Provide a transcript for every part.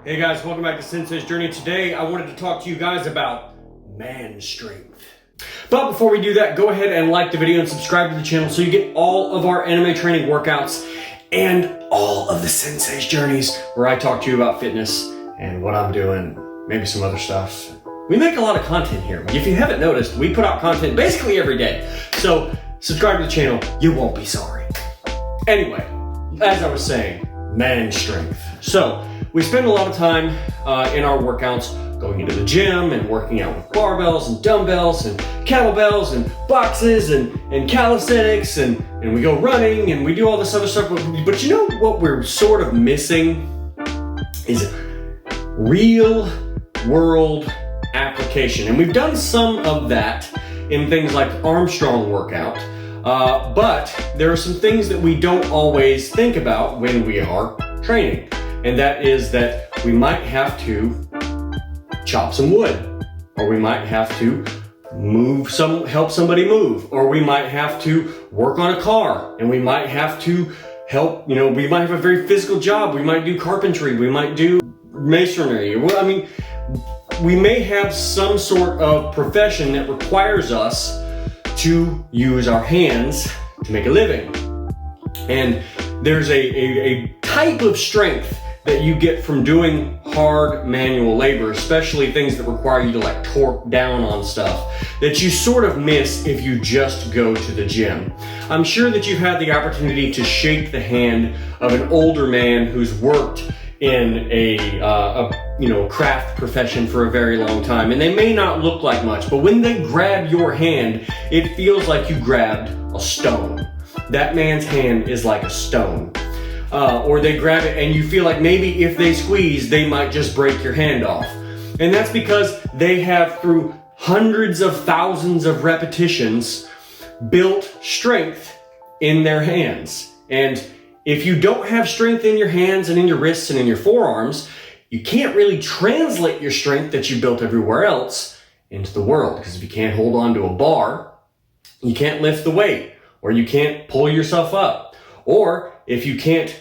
Hey guys, welcome back to Sensei's Journey. Today I wanted to talk to you guys about man strength. But before we do that, go ahead and like the video and subscribe to the channel so you get all of our anime training workouts and all of the Sensei's Journeys where I talk to you about fitness and what I'm doing, maybe some other stuff. We make a lot of content here. If you haven't noticed, we put out content basically every day. So subscribe to the channel, you won't be sorry. Anyway, as I was saying, man strength. So we spend a lot of time in our workouts going into the gym and working out with barbells and dumbbells and kettlebells and boxes and calisthenics and we go running and we do all this other stuff. But you know what we're sort of missing is real world application. And we've done some of that in things like Armstrong workout. But there are some things that we don't always think about when we are training. And that is that we might have to chop some wood, or we might have to help somebody move, or we might have to work on a car, and we might have to help, we might have a very physical job. We might do carpentry, we might do masonry. We may have some sort of profession that requires us to use our hands to make a living. And there's a type of strength that you get from doing hard manual labor, especially things that require you to torque down on stuff, that you sort of miss if you just go to the gym. I'm sure that you've had the opportunity to shake the hand of an older man who's worked in a craft profession for a very long time, and they may not look like much, but when they grab your hand, it feels like you grabbed a stone. That man's hand is like a stone. Or they grab it and you feel like maybe if they squeeze, they might just break your hand off. And that's because they have, through hundreds of thousands of repetitions, built strength in their hands. And if you don't have strength in your hands and in your wrists and in your forearms, you can't really translate your strength that you built everywhere else into the world. Because if you can't hold on to a bar, you can't lift the weight, or you can't pull yourself up. Or if you can't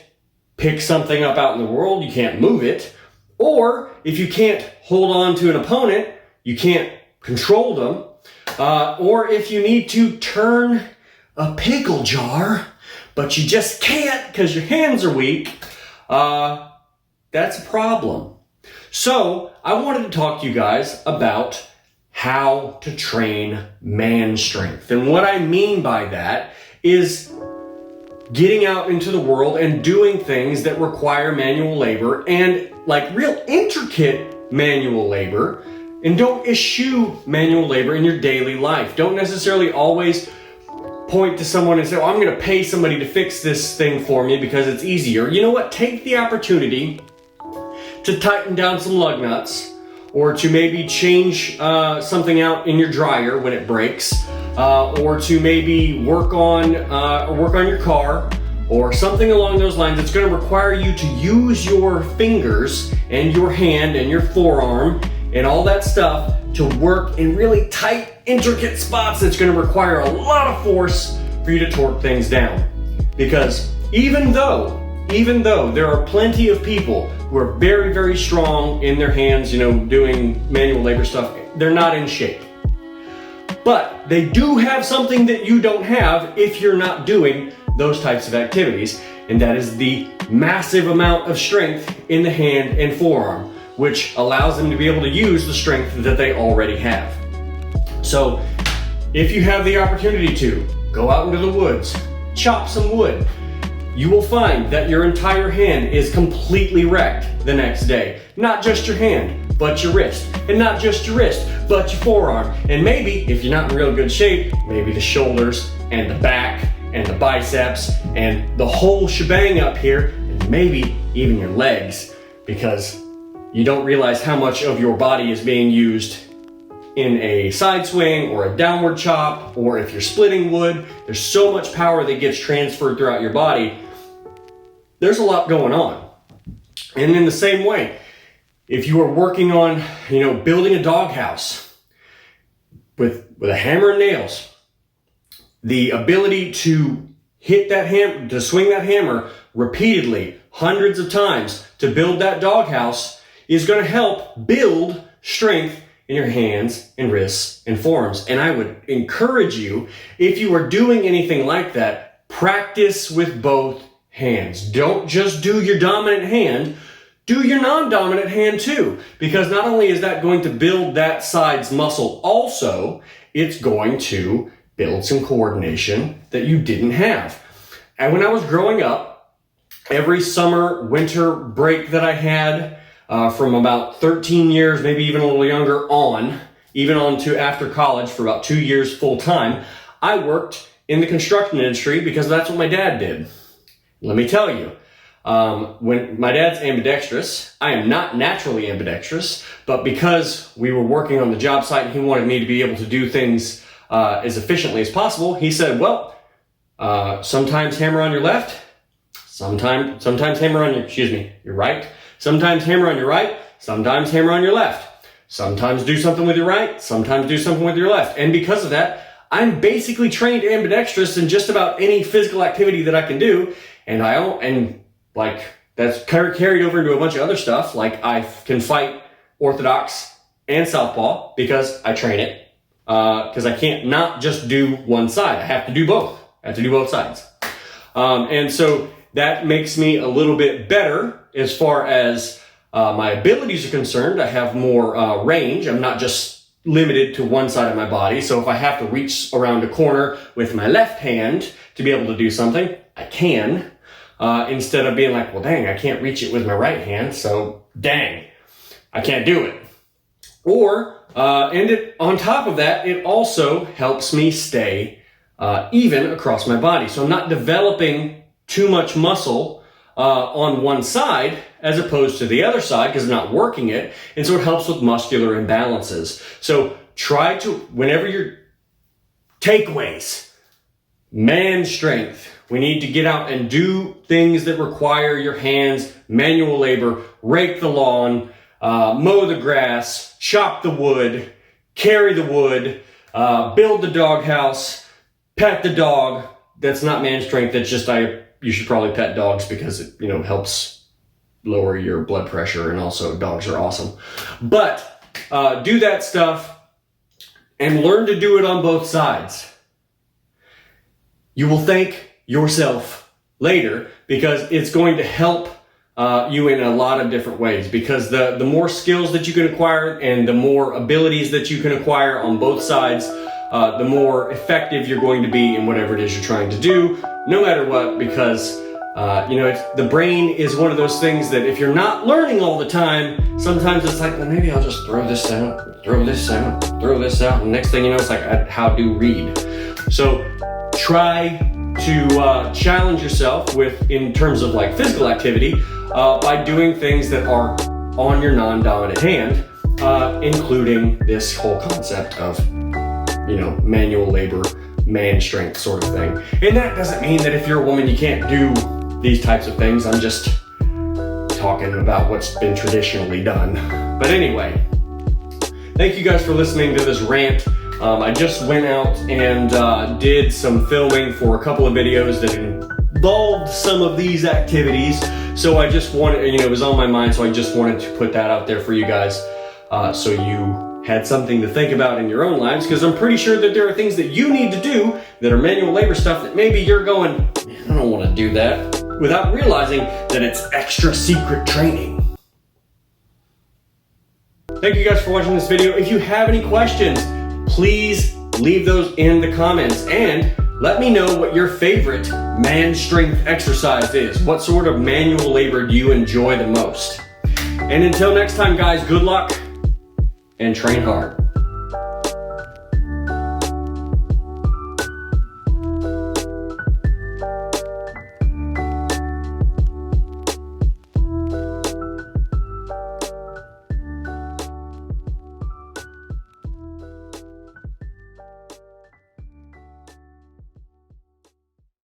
pick something up out in the world, you can't move it. Or if you can't hold on to an opponent, you can't control them. Or if you need to turn a pickle jar, but you just can't because your hands are weak, that's a problem. So I wanted to talk to you guys about how to train man strength. And what I mean by that is getting out into the world and doing things that require manual labor, and real intricate manual labor. And don't eschew manual labor in your daily life. Don't necessarily always point to someone and say, I'm going to pay somebody to fix this thing for me because it's easier. You know what? Take the opportunity to tighten down some lug nuts, or to maybe change something out in your dryer when it breaks, or to maybe work on your car, or something along those lines. It's going to require you to use your fingers and your hand and your forearm and all that stuff to work in really tight, intricate spots. That's going to require a lot of force for you to torque things down. Because even though there are plenty of people who are very, very strong in their hands, doing manual labor stuff, they're not in shape. But they do have something that you don't have if you're not doing those types of activities, and that is the massive amount of strength in the hand and forearm, which allows them to be able to use the strength that they already have. So if you have the opportunity to go out into the woods, chop some wood, you will find that your entire hand is completely wrecked the next day. Not just your hand, but your wrist. And not just your wrist, but your forearm. And maybe, if you're not in real good shape, maybe the shoulders and the back and the biceps and the whole shebang up here, and maybe even your legs, because you don't realize how much of your body is being used in a side swing or a downward chop, or if you're splitting wood. There's so much power that gets transferred throughout your body. There's a lot going on. And in the same way, if you are working on, building a doghouse with a hammer and nails, the ability to hit that to swing that hammer repeatedly, hundreds of times, to build that doghouse is going to help build strength in your hands and wrists and forearms. And I would encourage you, if you are doing anything like that, practice with both hands. Don't just do your dominant hand, do your non-dominant hand too, because not only is that going to build that side's muscle, also it's going to build some coordination that you didn't have. And when I was growing up, every summer, winter break that I had, from about 13 years, maybe even a little younger on, even on to after college for about 2 years full time, I worked in the construction industry because that's what my dad did. Let me tell you, when my dad's ambidextrous, I am not naturally ambidextrous, but because we were working on the job site and he wanted me to be able to do things as efficiently as possible, he said, well, sometimes hammer on your left, sometimes hammer on your right, sometimes hammer on your right, sometimes hammer on your left, sometimes do something with your right, sometimes do something with your left. And because of that, I'm basically trained ambidextrous in just about any physical activity that I can do. And like that's carried over into a bunch of other stuff. Like I can fight orthodox and southpaw because I train it. Because I can't not just do one side. I have to do both. I have to do both sides. And so that makes me a little bit better as far as my abilities are concerned. I have more range. I'm not just limited to one side of my body. So if I have to reach around a corner with my left hand to be able to do something, I can. Instead of being like, well, dang, I can't reach it with my right hand. So dang, I can't do it. Or, on top of that, it also helps me stay even across my body. So I'm not developing too much muscle on one side as opposed to the other side because I'm not working it. And so it helps with muscular imbalances. So try to, whenever you're takeaways, man strength. We need to get out and do things that require your hands, manual labor, rake the lawn, mow the grass, chop the wood, carry the wood, build the doghouse, pet the dog. That's not man strength. That's just you should probably pet dogs because it, helps lower your blood pressure, and also dogs are awesome. But do that stuff and learn to do it on both sides. You will thank yourself later because it's going to help you in a lot of different ways, because the more skills that you can acquire and the more abilities that you can acquire on both sides, the more effective you're going to be in whatever it is you're trying to do, no matter what, because the brain is one of those things that if you're not learning all the time, sometimes it's like, well, maybe I'll just throw this out, throw this out, throw this out, and next thing you know, it's like, how do read? So try to challenge yourself in terms of like physical activity by doing things that are on your non-dominant hand, including this whole concept of manual labor, man strength sort of thing. And that doesn't mean that if you're a woman you can't do these types of things. I'm just talking about what's been traditionally done. But anyway, thank you guys for listening to this rant. I just went out and did some filming for a couple of videos that involved some of these activities. So I just wanted, it was on my mind, so I just wanted to put that out there for you guys, so you had something to think about in your own lives, because I'm pretty sure that there are things that you need to do that are manual labor stuff that maybe you're going, man, I don't want to do that, without realizing that it's extra secret training. Thank you guys for watching this video. If you have any questions, please leave those in the comments and let me know what your favorite man strength exercise is. What sort of manual labor do you enjoy the most? And until next time, guys, good luck and train hard.